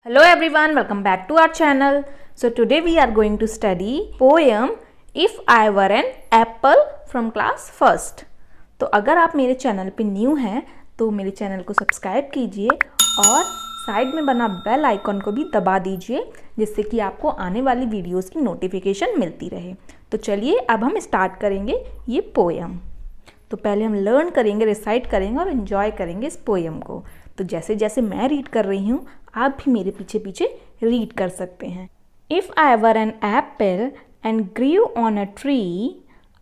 Hello everyone, welcome back to our channel. So today we are going to study poem If I Were an Apple from class first. तो अगर आप मेरे channel पे new हैं तो मेरे channel को सब्सक्राइब कीजिए और साइड में बना बेल आइकॉन को भी दबा दीजिए जिससे कि आपको आने वाली वीडियोस की नोटिफिकेशन मिलती रहे। तो चलिए अब हम स्टार्ट करेंगे ये पोएम। तो पहले हम लर्न करेंगे, रिसाइट करेंगे और इन्जॉय करेंगे इस पोएम को। तो जैसे जैसे मैं रीड कर रही हूँ आप भी मेरे पीछे पीछे रीड कर सकते हैं। If I were an apple and grew on a tree,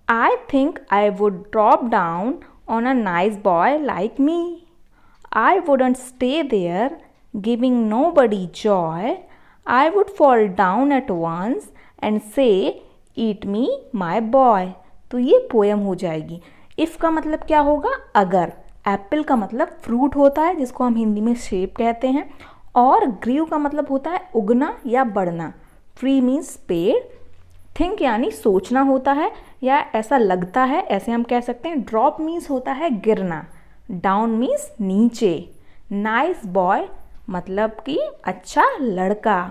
I think I would drop down on a nice boy like me. I wouldn't stay there giving nobody joy. I would fall down at once and say eat me my boy. तो ये poem हो जाएगी। If का मतलब क्या होगा? अगर। Apple का मतलब फ्रूट होता है जिसको हम हिंदी में सेब कहते हैं, और ग्रीव का मतलब होता है उगना या बढ़ना। ट्री मीन्स पेड़। थिंक यानी सोचना होता है या ऐसा लगता है, ऐसे हम कह सकते हैं। ड्रॉप मीन्स होता है गिरना। डाउन मीन्स नीचे। नाइस बॉय मतलब कि अच्छा लड़का।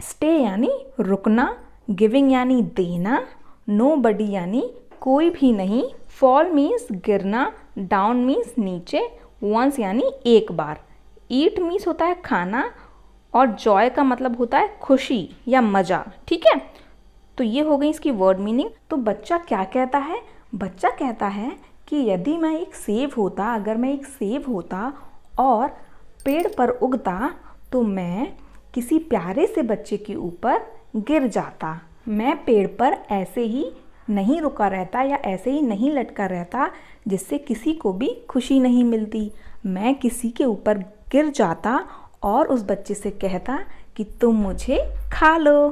स्टे यानी रुकना। गिविंग यानी देना। नोबडी यानी कोई भी नहीं। फॉल मीन्स गिरना। डाउन मीन्स नीचे। वंस यानी एक बार। ईट मीन्स होता है खाना, और जॉय का मतलब होता है खुशी या मज़ा। ठीक है, तो ये हो गई इसकी वर्ड मीनिंग। तो बच्चा क्या कहता है? बच्चा कहता है कि यदि मैं एक सेब होता, अगर मैं एक सेब होता और पेड़ पर उगता तो मैं किसी प्यारे से बच्चे के ऊपर गिर जाता। मैं पेड़ पर ऐसे ही नहीं रुका रहता या ऐसे ही नहीं लटका रहता जिससे किसी को भी खुशी नहीं मिलती। मैं किसी के ऊपर गिर जाता और उस बच्चे से कहता कि तुम मुझे खा लो।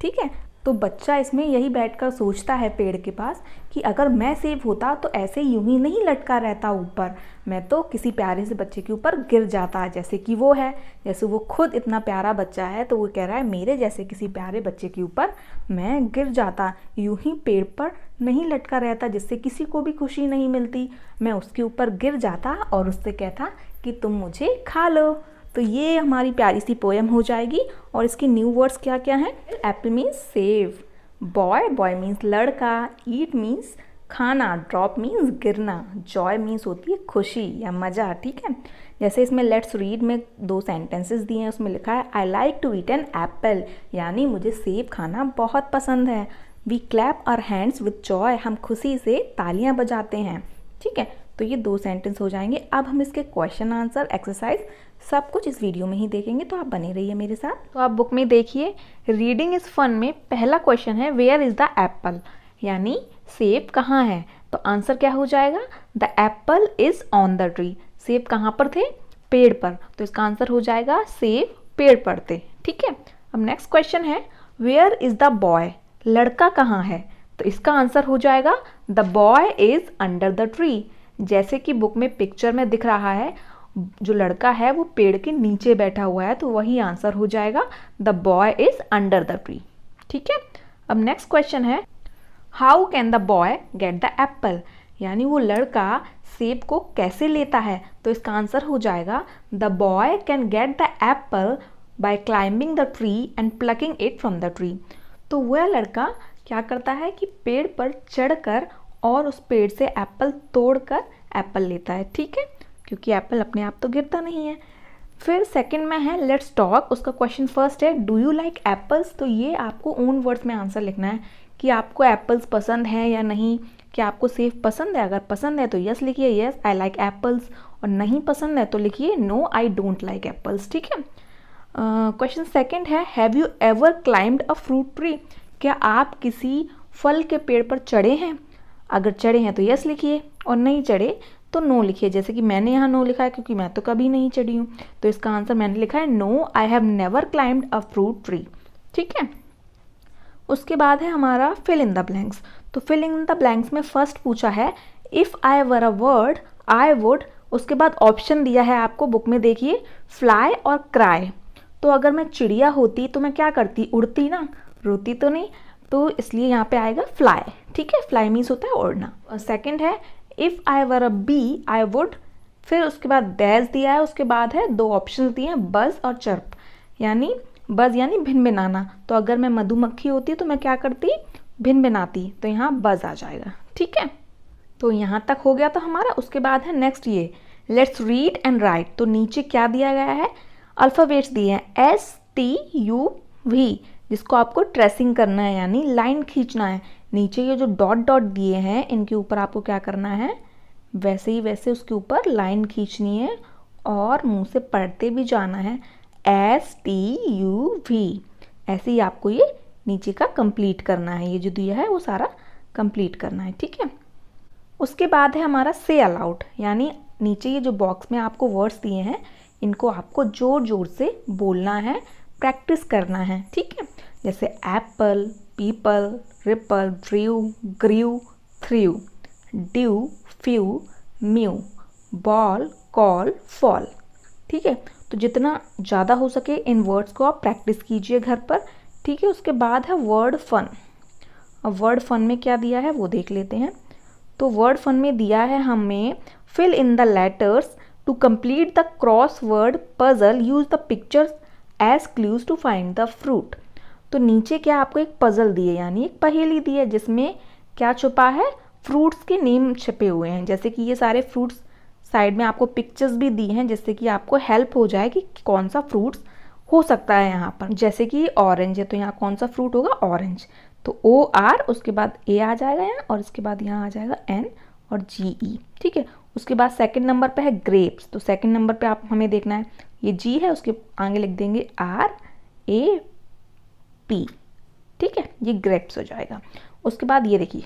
ठीक है, तो बच्चा इसमें यही बैठकर सोचता है पेड़ के पास कि अगर मैं सेब होता तो ऐसे यूं ही नहीं लटका रहता ऊपर, मैं तो किसी प्यारे से बच्चे के ऊपर गिर जाता जैसे कि वो है। जैसे वो खुद इतना प्यारा बच्चा है तो वो कह रहा है मेरे जैसे किसी प्यारे बच्चे के ऊपर मैं गिर जाता, यूं ही पेड़ पर नहीं लटका रहता जिससे किसी को भी खुशी नहीं मिलती। मैं उसके ऊपर गिर जाता और उससे कहता कि तुम मुझे खा लो। तो ये हमारी प्यारी सी पोएम हो जाएगी। और इसके न्यू वर्ड्स क्या क्या हैं? एप्पल मीन्स सेब। बॉय, बॉय मीन्स लड़का। ईट मीन्स खाना। ड्रॉप मीन्स गिरना। जॉय मीन्स होती है खुशी या मज़ा। ठीक है, जैसे इसमें लेट्स रीड में 2 सेंटेंसेस दिए हैं, उसमें लिखा है I like to eat an apple, यानी मुझे सेब खाना बहुत पसंद है। We clap our hands with joy, हम खुशी से तालियां बजाते हैं। ठीक है, तो ये 2 सेंटेंस हो जाएंगे। अब हम इसके क्वेश्चन आंसर एक्सरसाइज सब कुछ इस वीडियो में ही देखेंगे, तो आप बने रहिए मेरे साथ। तो आप बुक में देखिए, रीडिंग इज फन में पहला क्वेश्चन है वेयर इज द एप्पल, यानी सेब कहाँ है। तो आंसर क्या हो जाएगा? The Apple is on the tree. सेब कहाँ पर थे? पेड़ पर। तो इसका आंसर हो जाएगा सेब पेड़ पर थे। ठीक है, अब नेक्स्ट क्वेश्चन है वेयर इज द बॉय, लड़का कहाँ है। तो इसका आंसर हो जाएगा the boy is under the tree. जैसे कि बुक में पिक्चर में दिख रहा है जो लड़का है वो पेड़ के नीचे बैठा हुआ है, तो वही आंसर हो जाएगा the boy is under the tree. ठीक है, अब नेक्स्ट क्वेश्चन है how can the boy gate the Apple, यानी वो लड़का सेब को कैसे लेता है। तो इसका आंसर हो जाएगा the boy can get the apple by climbing the tree and plucking it from the tree. तो वह लड़का क्या करता है कि पेड़ पर चढ़कर और उस पेड़ से एप्पल तोड़कर एप्पल लेता है। ठीक है, क्योंकि एप्पल अपने आप तो गिरता नहीं है। फिर सेकंड में है लेट्स टॉक, उसका क्वेश्चन फर्स्ट है डू यू लाइक एप्पल्स। तो ये आपको ओन वर्ड्स में आंसर लिखना है कि आपको एप्पल्स पसंद है या नहीं। क्या आपको सेब पसंद है? अगर पसंद है तो यस लिखिए, यस आई लाइक एप्पल्स, और नहीं पसंद है तो लिखिए no I don't like apples. ठीक है, क्वेश्चन सेकंड है have you ever climbed a fruit tree, क्या आप किसी फल के पेड़ पर चढ़े हैं। अगर चढ़े हैं तो यस लिखिए, और नहीं चढ़े तो नो लिखिए। जैसे कि मैंने यहाँ नो लिखा है क्योंकि मैं तो कभी नहीं चढ़ी हूँ, तो इसका आंसर मैंने लिखा है no I have never climbed a fruit tree. ठीक है, उसके बाद है हमारा फिल इन द ब्लैंक्स। तो फिल इन द ब्लैंक्स में फर्स्ट पूछा है if I were a word I would, उसके बाद ऑप्शन दिया है आपको बुक में देखिए फ्लाई और क्राई। तो अगर मैं चिड़िया होती तो मैं क्या करती? उड़ती ना, रोती तो नहीं, तो इसलिए यहाँ पे आएगा फ्लाई। ठीक है, फ्लाई मीन्स होता है उड़ना। और सेकंड है if I were a bee I would फिर उसके बाद डैश दिया है, उसके बाद है 2 ऑप्शन दिए हैं, बज और चर्प। यानी बज यानी भिनभिनाना, तो अगर मैं मधुमक्खी होती तो मैं क्या करती, भिनभिनाती, तो यहाँ बज आ जाएगा। ठीक है, तो यहाँ तक हो गया था हमारा। उसके बाद है नेक्स्ट ये लेट्स रीड एंड राइट। तो नीचे क्या दिया गया है, अल्फ़ाबेट्स दिए हैं STUV, जिसको आपको ट्रेसिंग करना है यानी लाइन खींचना है। नीचे ये जो डॉट डॉट दिए हैं इनके ऊपर आपको क्या करना है, वैसे ही वैसे उसके ऊपर लाइन खींचनी है और मुंह से पढ़ते भी जाना है STUV। ऐसे ही आपको ये नीचे का कंप्लीट करना है, ये जो दिया है वो सारा कंप्लीट करना है। ठीक है, उसके बाद है हमारा से अलाउड, यानी नीचे ये जो बॉक्स में आपको वर्ड्स दिए हैं इनको आपको जोर जोर से बोलना है, प्रैक्टिस करना है। ठीक है, जैसे एप्पल, पीपल, रिपल, ड्रीव, ग्रीव, थ्रीव, dew, few, mew, ball, call, fall. ठीक है, तो जितना ज़्यादा हो सके इन वर्ड्स को आप प्रैक्टिस कीजिए घर पर। ठीक है, उसके बाद है वर्ड फन। अब वर्ड फन में क्या दिया है वो देख लेते हैं। तो वर्ड फन में दिया है हमें fill in the letters to complete the crossword puzzle, use the pictures as clues to find the fruit. तो नीचे क्या आपको एक पजल दी है यानी एक पहेली दी है, जिसमें क्या छुपा है, फ्रूट्स के नेम छिपे हुए हैं। जैसे कि ये सारे फ्रूट्स साइड में आपको पिक्चर्स भी दी हैं, जिससे कि आपको हेल्प हो जाए कि कौन सा फ्रूट्स हो सकता है यहाँ पर। जैसे कि ऑरेंज है तो यहाँ कौन सा फ्रूट होगा, ऑरेंज। तो OR, उसके बाद A आ जाएगा यहाँ, और इसके बाद यहाँ आ जाएगा N और GE। ठीक है, उसके बाद सेकंड नंबर पे है ग्रेप्स। तो सेकंड नंबर पे आप हमें देखना है, ये G है, उसके आगे लिख देंगे RAP। ठीक है, ये ग्रेप्स हो जाएगा। उसके बाद ये देखिए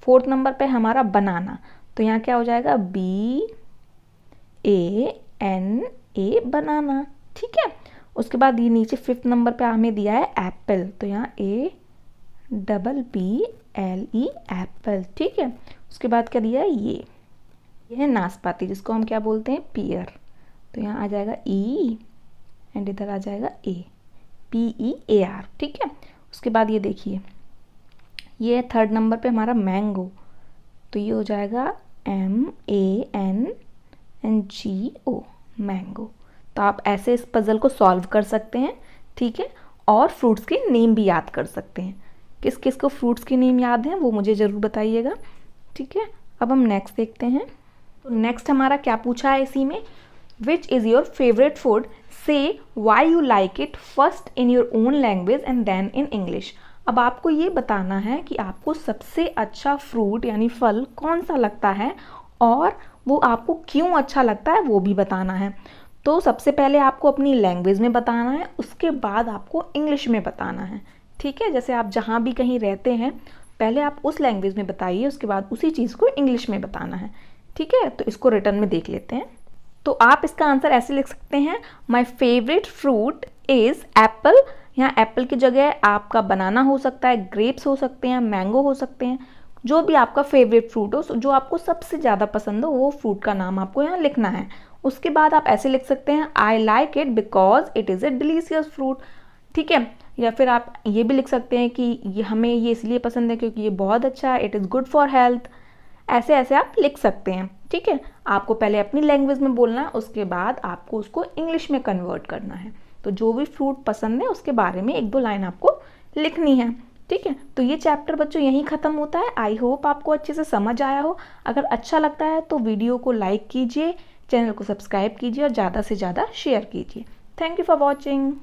फोर्थ नंबर पे हमारा बनाना, तो यहाँ क्या हो जाएगा, BANA, बनाना। ठीक है, उसके बाद ये नीचे फिफ्थ नंबर पे हमें दिया है एप्पल, तो यहाँ APPLE, एप्पल। ठीक है, उसके बाद क्या दिया है, ये है नाशपाती, जिसको हम क्या बोलते हैं, पियर। तो यहाँ आ जाएगा E एंड इधर आ जाएगा PEAR। ठीक है, उसके बाद ये देखिए ये थर्ड नंबर पे हमारा मैंगो, तो ये हो जाएगा MANGO, मैंगो। तो आप ऐसे इस पजल को सॉल्व कर सकते हैं। ठीक है, और फ्रूट्स के नेम भी याद कर सकते हैं। किस किस को फ्रूट्स के नेम याद हैं वो मुझे ज़रूर बताइएगा। ठीक है, अब हम नेक्स्ट देखते हैं। तो नेक्स्ट हमारा क्या पूछा है इसी में, which is your favourite food, say why you like it first in your own language and then in English. अब आपको ये बताना है कि आपको सबसे अच्छा फ्रूट यानी फल कौन सा लगता है और वो आपको क्यों अच्छा लगता है वो भी बताना है। तो सबसे पहले आपको अपनी लैंग्वेज में बताना है, उसके बाद आपको इंग्लिश में बताना है। ठीक है, जैसे आप जहाँ भी कहीं रहते हैं पहले आप उस लैंग्वेज में बताइए, उसके बाद उसी चीज़ को इंग्लिश में बताना है। ठीक है, तो इसको रिटर्न में देख लेते हैं। तो आप इसका आंसर ऐसे लिख सकते हैं, my favourite fruit is Apple. यहाँ एप्पल की जगह आपका बनाना हो सकता है, ग्रेप्स हो सकते हैं, मैंगो हो सकते हैं, जो भी आपका फेवरेट फ्रूट हो, जो आपको सबसे ज़्यादा पसंद हो वो फ्रूट का नाम आपको यहाँ लिखना है। उसके बाद आप ऐसे लिख सकते हैं, I like it because it is a delicious fruit. ठीक है, या फिर आप ये भी लिख सकते हैं कि ये हमें ये इसलिए पसंद है क्योंकि ये बहुत अच्छा है, it is good for health. ऐसे ऐसे आप लिख सकते हैं। ठीक है, आपको पहले अपनी लैंग्वेज में बोलना है, उसके बाद आपको उसको इंग्लिश में कन्वर्ट करना है। तो जो भी फ्रूट पसंद है उसके बारे में 1-2 लाइन आपको लिखनी है। ठीक है, तो ये चैप्टर बच्चों यहीं ख़त्म होता है। आई होप आपको अच्छे से समझ आया हो। अगर अच्छा लगता है तो वीडियो को लाइक कीजिए, चैनल को सब्सक्राइब कीजिए और ज़्यादा से ज़्यादा शेयर कीजिए। Thank you for watching.